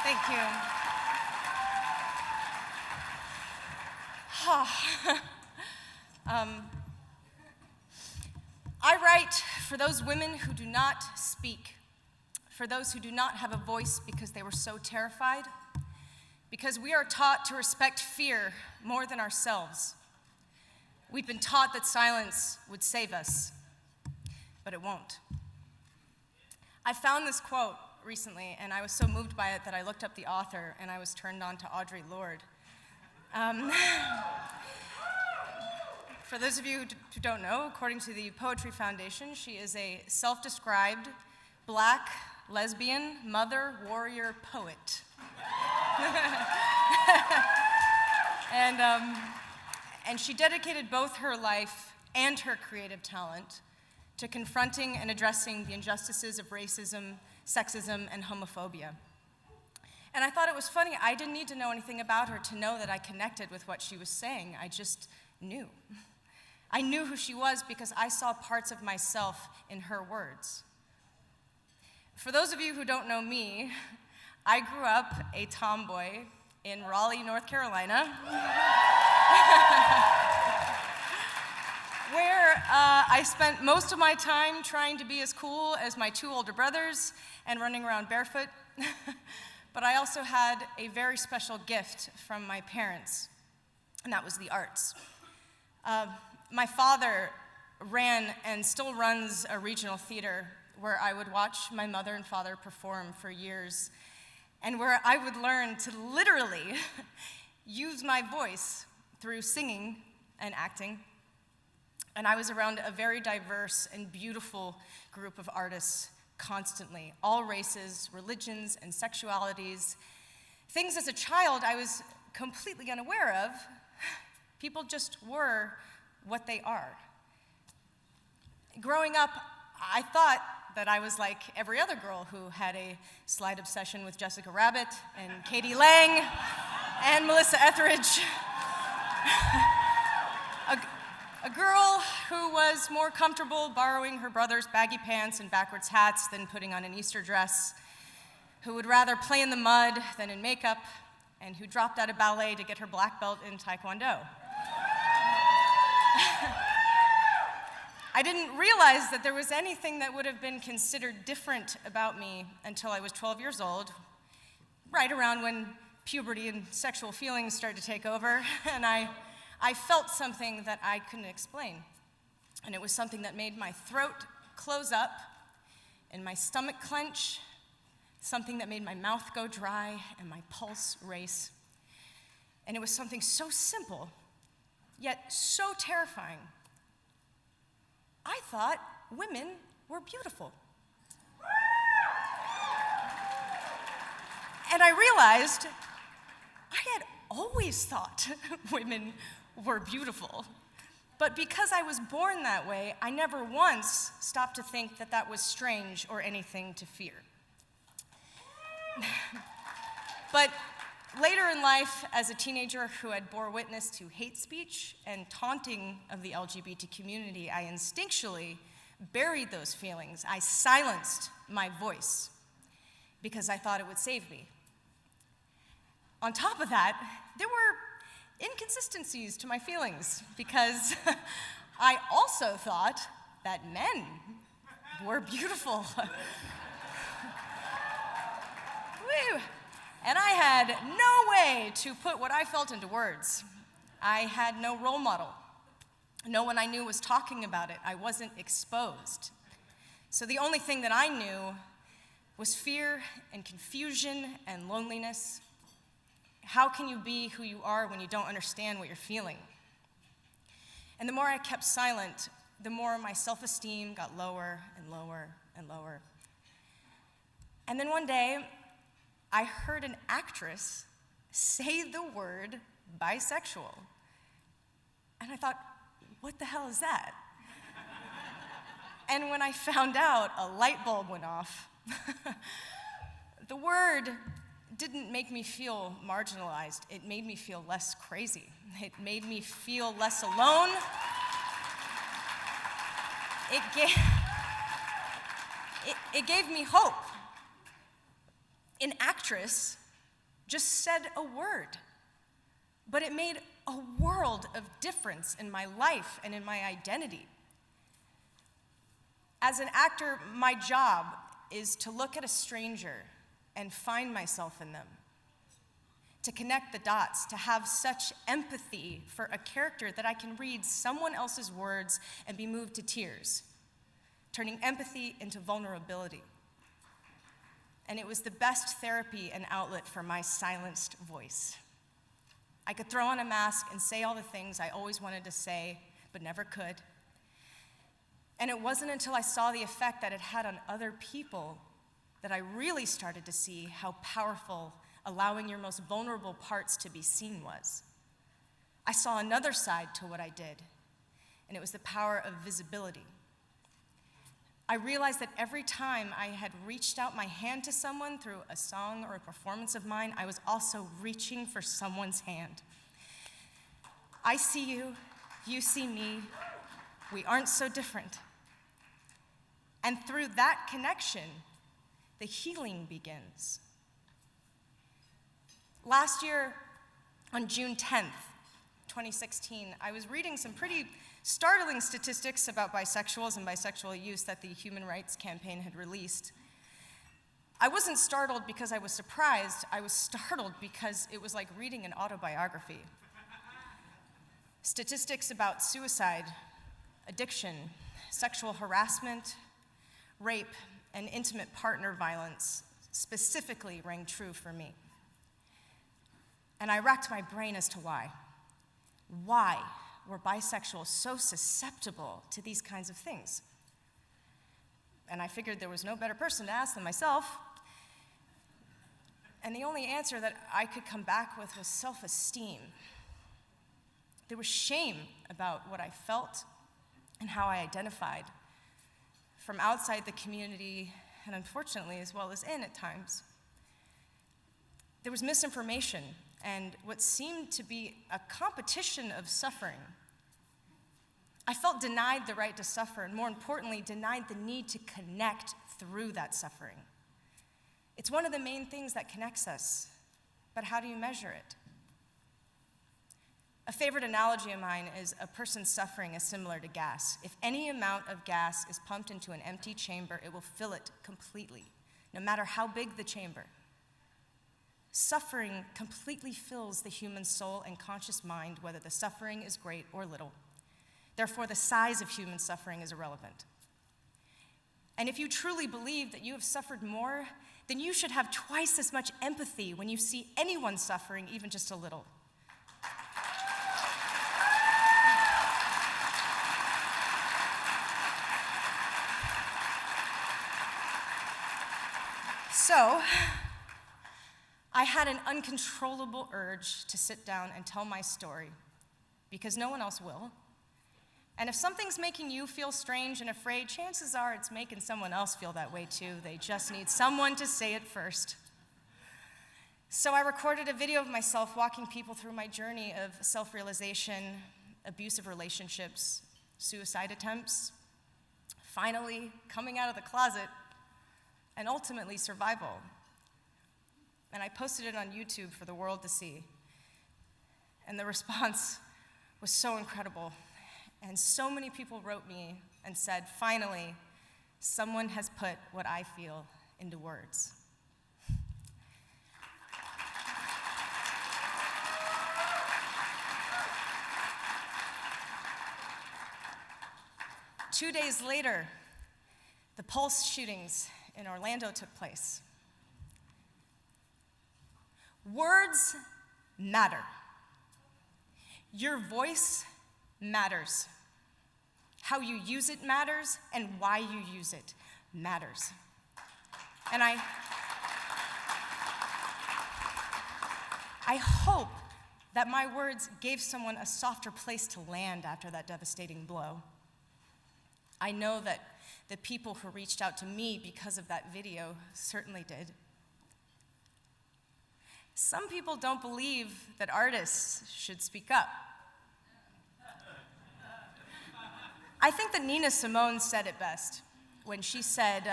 Thank you. I write for those women who do not speak, for those who do not have a voice because they were so terrified, because we are taught to respect fear more than ourselves. We've been taught that silence would save us, but it won't. I found this quote recently, and I was so moved by it that I looked up the author, and I was turned on to Audre Lorde. For those of you who don't know, according to the Poetry Foundation, she is a self-described Black, lesbian, mother, warrior, poet. And she dedicated both her life and her creative talent to confronting and addressing the injustices of racism, sexism, and homophobia. And I thought it was funny, I didn't need to know anything about her to know that I connected with what she was saying. I just knew. I knew who she was because I saw parts of myself in her words. For those of you who don't know me, I grew up a tomboy in Raleigh, North Carolina, where I spent most of my time trying to be as cool as my two older brothers and running around barefoot. But I also had a very special gift from my parents, and that was the arts. My father ran and still runs a regional theater where I would watch my mother and father perform for years, and where I would learn to literally use my voice through singing and acting. And I was around a very diverse and beautiful group of artists constantly, all races, religions, and sexualities. Things as a child I was completely unaware of. People just were what they are. Growing up, I thought that I was like every other girl who had a slight obsession with Jessica Rabbit and Katie Lang and Melissa Etheridge. A girl who was more comfortable borrowing her brother's baggy pants and backwards hats than putting on an Easter dress, who would rather play in the mud than in makeup, and who dropped out of ballet to get her black belt in Taekwondo. I didn't realize that there was anything that would have been considered different about me until I was 12 years old, right around when puberty and sexual feelings started to take over, and I felt something that I couldn't explain. And it was something that made my throat close up and my stomach clench, something that made my mouth go dry and my pulse race. And it was something so simple, yet so terrifying. I thought women were beautiful. And I realized I had always thought women were beautiful. But because I was born that way, I never once stopped to think that that was strange or anything to fear. But later in life, as a teenager who had bore witness to hate speech and taunting of the LGBT community, I instinctually buried those feelings. I silenced my voice because I thought it would save me. On top of that, there were inconsistencies to my feelings because I also thought that men were beautiful. Woo! And I had no way to put what I felt into words. I had no role model. No one I knew was talking about it. I wasn't exposed. So the only thing that I knew was fear and confusion and loneliness. How can you be who you are when you don't understand what you're feeling? And the more I kept silent, the more my self-esteem got lower and lower and lower. And then one day, I heard an actress say the word bisexual. And I thought, what the hell is that? And when I found out, a light bulb went off. The word didn't make me feel marginalized. It made me feel less crazy. It made me feel less alone. It gave me hope. An actress just said a word, but it made a world of difference in my life and in my identity. As an actor, my job is to look at a stranger and find myself in them, to connect the dots, to have such empathy for a character that I can read someone else's words and be moved to tears, turning empathy into vulnerability. And it was the best therapy and outlet for my silenced voice. I could throw on a mask and say all the things I always wanted to say, but never could. And it wasn't until I saw the effect that it had on other people that I really started to see how powerful allowing your most vulnerable parts to be seen was. I saw another side to what I did, and it was the power of visibility. I realized that every time I had reached out my hand to someone through a song or a performance of mine, I was also reaching for someone's hand. I see you, you see me, we aren't so different. And through that connection, the healing begins. Last year, on June 10th, 2016, I was reading some pretty startling statistics about bisexuals and bisexual youth that the Human Rights Campaign had released. I wasn't startled because I was surprised. I was startled because it was like reading an autobiography. Statistics about suicide, addiction, sexual harassment, rape, and intimate partner violence specifically rang true for me. And I racked my brain as to why. Why were bisexuals so susceptible to these kinds of things? And I figured there was no better person to ask than myself. And the only answer that I could come back with was self-esteem. There was shame about what I felt and how I identified, from outside the community, and unfortunately as well as in at times. There was misinformation and what seemed to be a competition of suffering. I felt denied the right to suffer, and more importantly, denied the need to connect through that suffering. It's one of the main things that connects us, but how do you measure it? A favorite analogy of mine is a person's suffering is similar to gas. If any amount of gas is pumped into an empty chamber, it will fill it completely, no matter how big the chamber. Suffering completely fills the human soul and conscious mind, whether the suffering is great or little. Therefore, the size of human suffering is irrelevant. And if you truly believe that you have suffered more, then you should have twice as much empathy when you see anyone suffering, even just a little. So, I had an uncontrollable urge to sit down and tell my story, because no one else will. And if something's making you feel strange and afraid, chances are it's making someone else feel that way too. They just need someone to say it first. So I recorded a video of myself walking people through my journey of self-realization, abusive relationships, suicide attempts, finally coming out of the closet, and ultimately survival. And I posted it on YouTube for the world to see. And the response was so incredible. And so many people wrote me and said, finally, someone has put what I feel into words. Two days later, the Pulse shootings in Orlando took place. Words matter. Your voice matters. How you use it matters, and why you use it matters. And I hope that my words gave someone a softer place to land after that devastating blow. I know that the people who reached out to me because of that video certainly did. Some people don't believe that artists should speak up. I think that Nina Simone said it best when she said,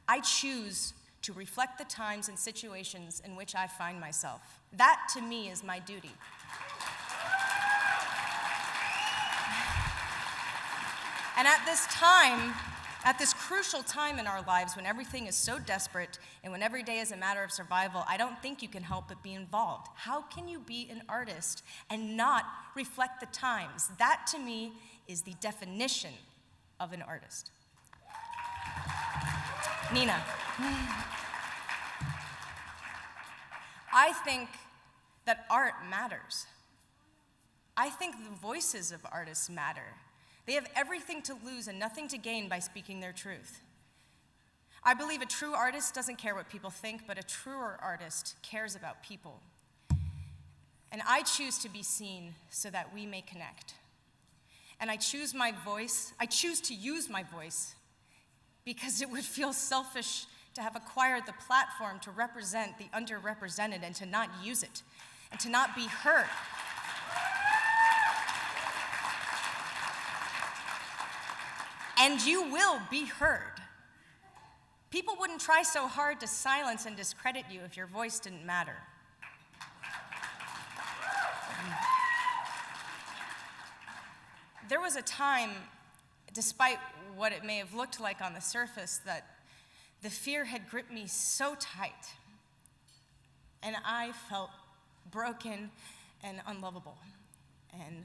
I choose to reflect the times and situations in which I find myself. That, to me, is my duty. And at this crucial time in our lives when everything is so desperate and when every day is a matter of survival, I don't think you can help but be involved. How can you be an artist and not reflect the times? That, to me, is the definition of an artist. Nina. I think that art matters. I think the voices of artists matter. They have everything to lose and nothing to gain by speaking their truth. I believe a true artist doesn't care what people think, but a truer artist cares about people. And I choose to be seen so that we may connect. And I choose to use my voice because it would feel selfish to have acquired the platform to represent the underrepresented and to not use it, and to not be heard. And you will be heard. People wouldn't try so hard to silence and discredit you if your voice didn't matter. There was a time, despite what it may have looked like on the surface, that the fear had gripped me so tight, and I felt broken and unlovable, and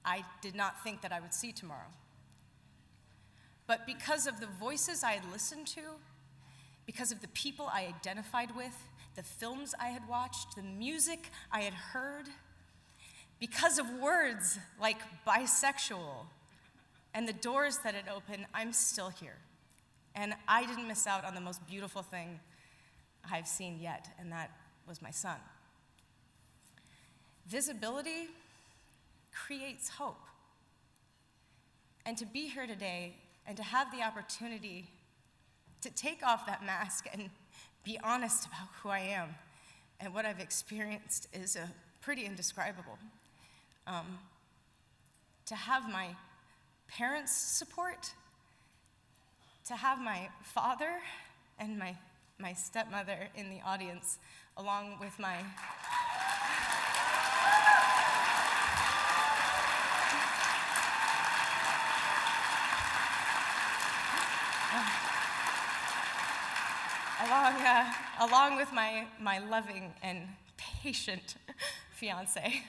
I did not think that I would see tomorrow. But because of the voices I had listened to, because of the people I identified with, the films I had watched, the music I had heard, because of words like bisexual and the doors that it opened, I'm still here. And I didn't miss out on the most beautiful thing I've seen yet, and that was my son. Visibility creates hope. And to be here today and to have the opportunity to take off that mask and be honest about who I am and what I've experienced is pretty indescribable. To have my parents' support, to have my father and my stepmother in the audience, along with my along with my loving and patient fiance,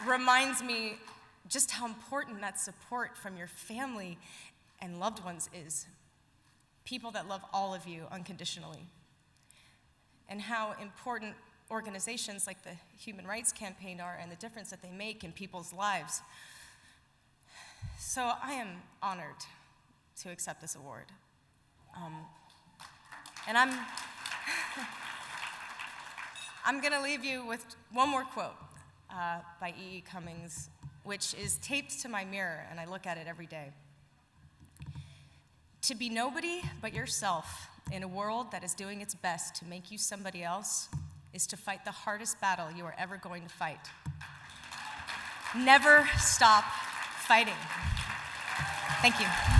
reminds me just how important that support from your family and loved ones is. People that love all of you unconditionally. And how important organizations like the Human Rights Campaign are and the difference that they make in people's lives. So I am honored to accept this award. And I'm gonna leave you with one more quote by E.E. Cummings, which is taped to my mirror, and I look at it every day. To be nobody but yourself in a world that is doing its best to make you somebody else is to fight the hardest battle you are ever going to fight. Never stop fighting. Thank you.